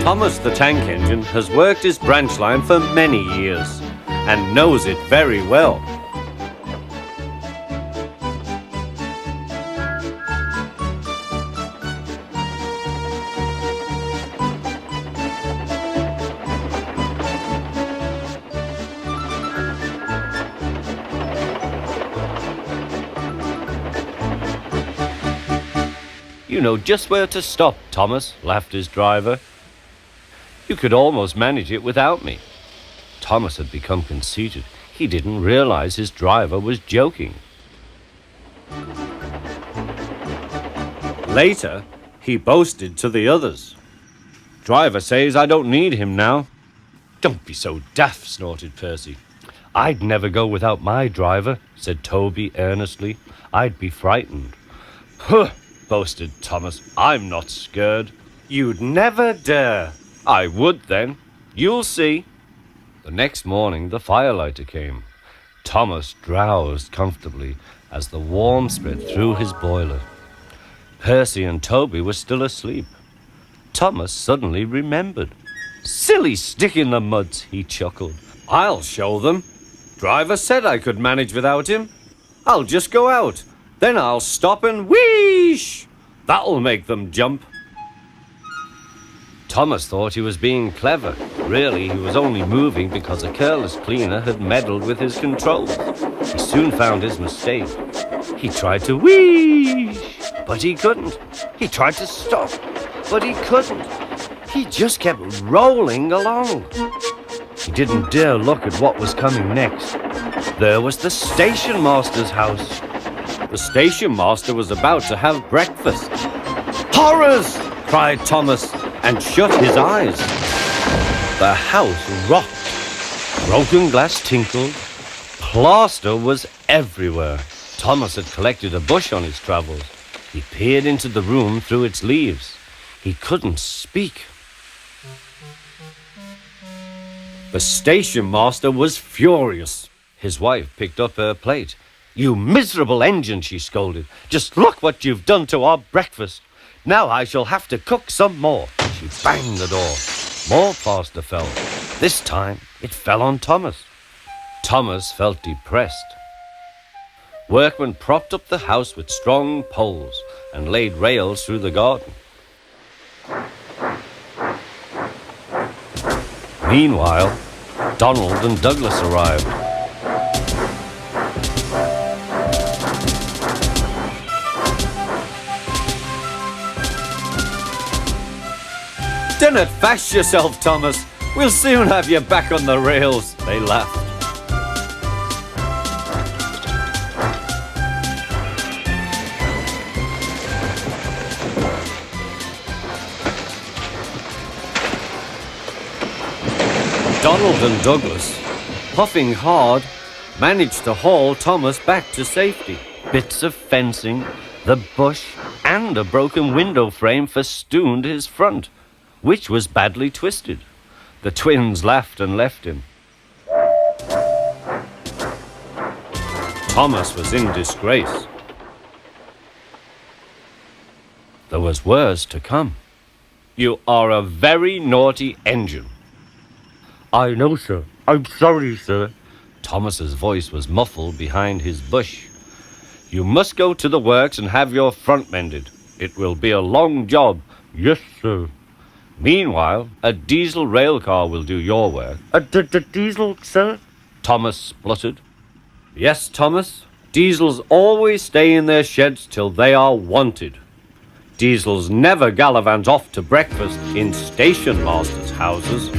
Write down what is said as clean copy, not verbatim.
Thomas the tank engine has worked his branch line for many years and knows it very well. You know just where to stop, Thomas, laughed his driver. You could almost manage it without me. Thomas had become conceited. He didn't realize his driver was joking. Later, he boasted to the others. Driver says I don't need him now. Don't be so daft, snorted Percy. I'd never go without my driver, said Toby earnestly. I'd be frightened. Huh, boasted Thomas. I'm not scared. You'd never dare. I would then. You'll see. The next morning, the firelighter came. Thomas drowsed comfortably as the warmth spread through his boiler. Percy and Toby were still asleep. Thomas suddenly remembered. Silly stick in the mud, he chuckled. I'll show them. Driver said I could manage without him. I'll just go out. Then I'll stop and wheesh! That'll make them jump. Thomas thought he was being clever. Really, he was only moving because a careless cleaner had meddled with his controls. He soon found his mistake. He tried to wheesh, but he couldn't. He tried to stop, but he couldn't. He just kept rolling along. He didn't dare look at what was coming next. There was the station master's house. The station master was about to have breakfast. Horrors! Cried Thomas and shut his eyes. The house rocked. Broken glass tinkled. Plaster was everywhere. Thomas had collected a bush on his travels. He peered into the room through its leaves. He couldn't speak. The station master was furious. His wife picked up her plate. You miserable engine, she scolded. Just look what you've done to our breakfast. Now I shall have to cook some more. She banged the door. More plaster fell. This time it fell on Thomas. Thomas felt depressed. Workmen propped up the house with strong poles and laid rails through the garden. Meanwhile, Donald and Douglas arrived. Don't fash yourself, Thomas. We'll soon have you back on the rails, they laughed. Donald and Douglas, puffing hard, managed to haul Thomas back to safety. Bits of fencing, the bush, and a broken window frame festooned his front, which was badly twisted. The twins laughed and left him. Thomas was in disgrace. There was worse to come. You are a very naughty engine. I know, sir. I'm sorry, sir. Thomas's voice was muffled behind his bush. You must go to the works and have your front mended. It will be a long job. Yes, sir. Meanwhile, a diesel rail car will do your work. The diesel, sir? Thomas spluttered. Yes, Thomas. Diesels always stay in their sheds till they are wanted. Diesels never gallivant off to breakfast in station masters' houses.